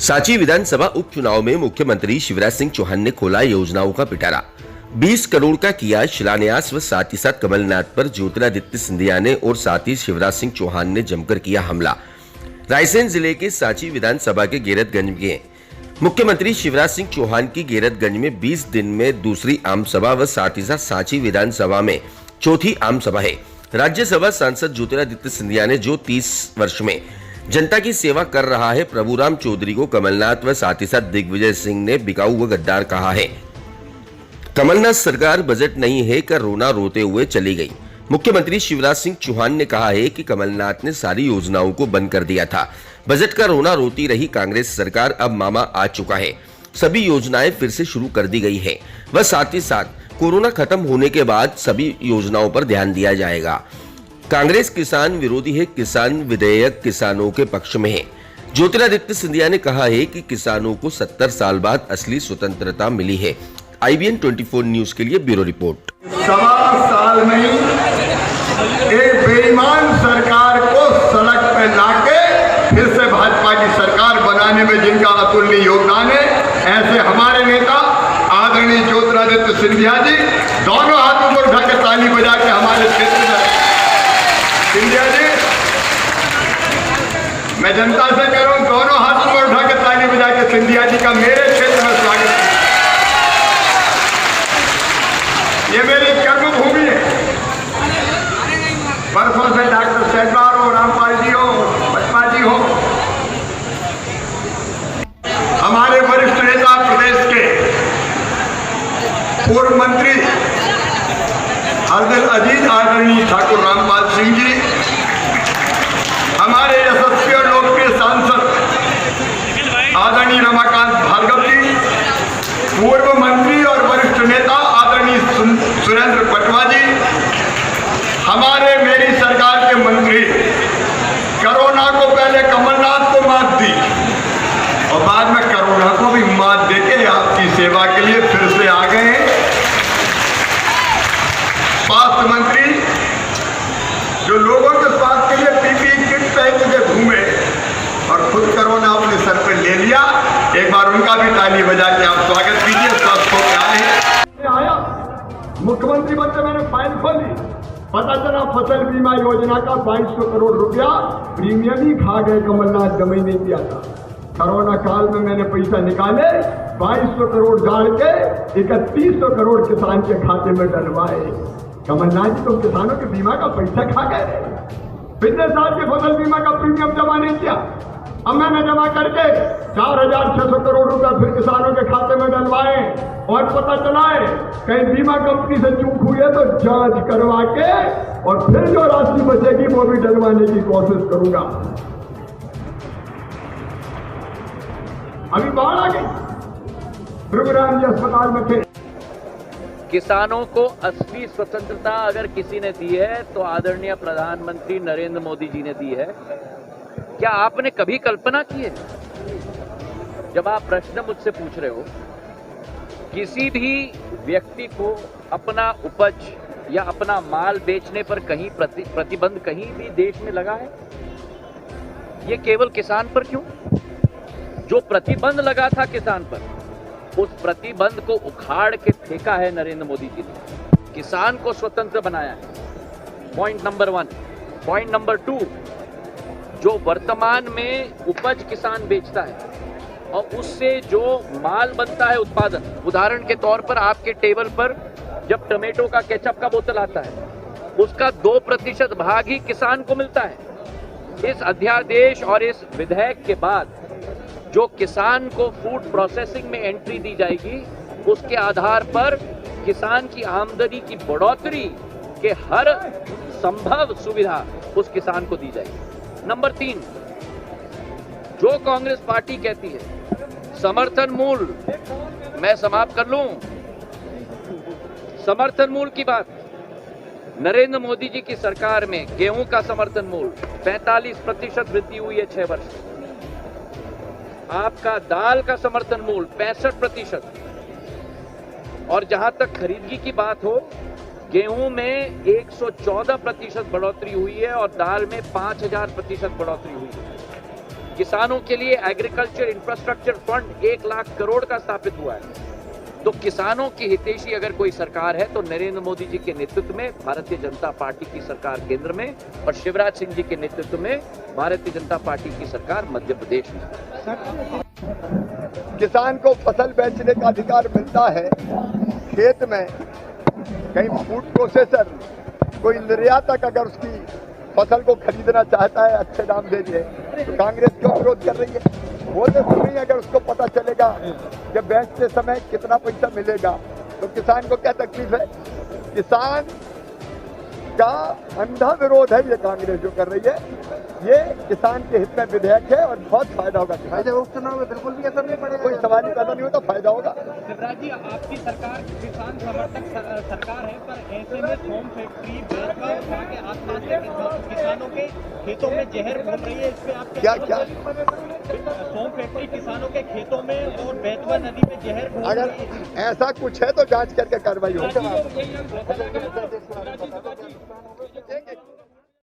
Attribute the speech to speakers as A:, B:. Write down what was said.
A: सांची विधानसभा उपचुनाव में मुख्यमंत्री शिवराज सिंह चौहान ने खोला योजनाओं का पिटारा। 20 करोड़ का किया शिलान्यास व साथ ही साथ कमलनाथ पर ज्योतिरादित्य सिंधिया ने और साथ ही शिवराज सिंह चौहान ने जमकर किया हमला। रायसेन जिले के सांची विधानसभा के गैरतगंज में मुख्यमंत्री शिवराज सिंह चौहान की गैरतगंज में 20 दिन में दूसरी आम सभा व साथ ही साथ सांची विधानसभा में चौथी आम सभा है। राज्यसभा सांसद ज्योतिरादित्य सिंधिया ने जो 30 वर्ष में जनता की सेवा कर रहा है, प्रभुराम चौधरी को कमलनाथ व साथ ही साथ दिग्विजय सिंह ने बिकाऊ व गद्दार कहा है। कमलनाथ सरकार बजट नहीं है कर रोना रोते हुए चली गई। मुख्यमंत्री शिवराज सिंह चौहान ने कहा है कि कमलनाथ ने सारी योजनाओं को बंद कर दिया था। बजट का रोना रोती रही कांग्रेस सरकार, अब मामा आ चुका है। सभी योजनाएं फिर से शुरू कर दी गई है व साथ ही साथ कोरोना खत्म होने के बाद सभी योजनाओं पर ध्यान दिया जाएगा। कांग्रेस किसान विरोधी है, किसान विधेयक किसानों के पक्ष में है। ज्योतिरादित्य सिंधिया ने कहा है कि किसानों को 70 साल बाद असली स्वतंत्रता मिली है। IBN 24 न्यूज के लिए ब्यूरो रिपोर्ट।
B: 7 साल में एक बेईमान सरकार को सड़क पे लाके फिर से भाजपा की सरकार बनाने में जिनका अतुलनीय योगदान है, ऐसे हमारे नेता आदरणीय ज्योतिरादित्य सिंधिया जी दोनों हाथों को उठा के ताली बजा के हमारे क्षेत्र में। सिंधिया जी, मैं जनता से कह रहा हूं, दोनों हाथों को उठा के ताली बजा के सिंधिया जी का मेरे क्षेत्र में स्वागत है। ये मेरी कर्मभूमि है। परसों से डॉक्टर सहजवार हो, रामपाल जी हो, पटवा जी हो, हमारे वरिष्ठ नेता प्रदेश के पूर्व मंत्री अर्दल अजीज आदरणीय ठाकुर रामपाल सिंह जी, हमारे यशस्वी और लोकप्रिय सांसद आदरणीय रमाकांत भार्गव जी, पूर्व मंत्री और वरिष्ठ नेता आदरणीय सुरेंद्र पटवा जी, हमारे मेरी सरकार के मंत्री, कोरोना को पहले कमलनाथ को मात दी और बाद में कोरोना को भी मात देके आपकी सेवा के लिए फिर से आ गए हैं। स्वास्थ्य मंत्री जो लोगों के स्वास्थ्य के लिए PPE किट पहन के घूमे और खुद कोरोना अपने सर पर ले लिया, एक बार उनका भी ताली बजा के आप स्वागत कीजिए। स्वस्थ होकर आए आया मुख्यमंत्री बनते मैंने फाइल खोली, पता चला फसल बीमा योजना का 2200 करोड़ रुपया प्रीमियम ही खा गए कमलनाथ, जमा नहीं किया था। कोरोना काल में मैंने पैसा निकाले, 2200 करोड़ डाल के 3100 करोड़ किसान के खाते में डलवाए। कमलनाथ जी तो किसानों के बीमा का पैसा खा गए। पिछले साल के फसल बीमा का प्रीमियम जमा नहीं किया, अब मैंने जमा करके 4600 करोड़ रुपया फिर किसानों के खाते में डलवाए और पता चला है कहीं बीमा कंपनी से चूक हुई है तो जांच करवा के और फिर जो राशि बचेगी वो भी डलवाने की कोशिश करूंगा। अभी बाढ़ आ गई, प्रभुराम जी अस्पताल में थे।
C: किसानों को असली स्वतंत्रता अगर किसी ने दी है तो आदरणीय प्रधानमंत्री नरेंद्र मोदी जी ने दी है। क्या आपने कभी कल्पना की है, जब आप प्रश्न मुझसे पूछ रहे हो, किसी भी व्यक्ति को अपना उपज या अपना माल बेचने पर कहीं प्रतिबंध कहीं भी देश में लगा है? ये केवल किसान पर क्यों? जो प्रतिबंध लगा था किसान पर, उस प्रतिबंध को उखाड़ के फेंका है नरेंद्र मोदी जी ने, किसान को स्वतंत्र बनाया है। Point number 1। पॉइंट नंबर 2, जो वर्तमान में उपज किसान बेचता है और उससे जो माल बनता है उत्पादन, उदाहरण के तौर पर आपके टेबल पर जब टमाटो का केचप का बोतल आता है, उसका 2% भाग ही किसान को मिलता है। इस अध्यादेश और इस विधेयक के बाद जो किसान को फूड प्रोसेसिंग में एंट्री दी जाएगी, उसके आधार पर किसान की आमदनी की बढ़ोतरी के हर संभव सुविधा उस किसान को दी जाएगी। नंबर 3, जो कांग्रेस पार्टी कहती है समर्थन मूल्य, मैं समाप्त कर लूं, समर्थन मूल्य की बात, नरेंद्र मोदी जी की सरकार में गेहूं का समर्थन मूल्य 45% वृद्धि हुई है 6 वर्ष। आपका दाल का समर्थन मूल्य 65%। और जहां तक खरीदगी की बात हो, गेहूं में 114% बढ़ोतरी हुई है और दाल में 5000% बढ़ोतरी हुई है। किसानों के लिए agriculture infrastructure fund 1 lakh crore का स्थापित हुआ है। तो किसानों की हितैषी अगर कोई सरकार है तो नरेंद्र मोदी जी के नेतृत्व में भारतीय जनता पार्टी की सरकार केंद्र में और शिवराज सिंह जी के नेतृत्व में भारतीय जनता पार्टी की सरकार मध्य प्रदेश में।
B: किसान को फसल बेचने का अधिकार मिलता है। खेत में कहीं फूड प्रोसेसर, कोई निर्यातक अगर उसकी फसल को खरीदना चाहता है अच्छे दाम दे दिए तो कांग्रेस क्यों विरोध कर रही है? वो तो नहीं, अगर उसको पता चलेगा कि बेचते समय कितना पैसा मिलेगा तो किसान को क्या तकलीफ है? किसान का अंधा विरोध है ये कांग्रेस जो कर रही है। ये किसान के हित में विधेयक है और बहुत फायदा होगा। फायदे उपचुनाव में बिल्कुल भी असर नहीं पड़ेगा, कोई सवाल ही पैदा नहीं होता, फायदा होगा।
D: शिवराज जी, आपकी सरकार किसान समर्थक सरकार है, पर ऐसे में फोम फैक्ट्री बैतवा उठा के आसपास के किसानों के खेतों में जहर घूम रही है, इस पे आप
B: क्या
D: फोम फैक्ट्री किसानों के खेतों में और बैतवा नदी में जहर घूम
B: अगर
D: रही है।
B: ऐसा कुछ है तो जांच करके कार्रवाई होगी।
D: शिवराज जी,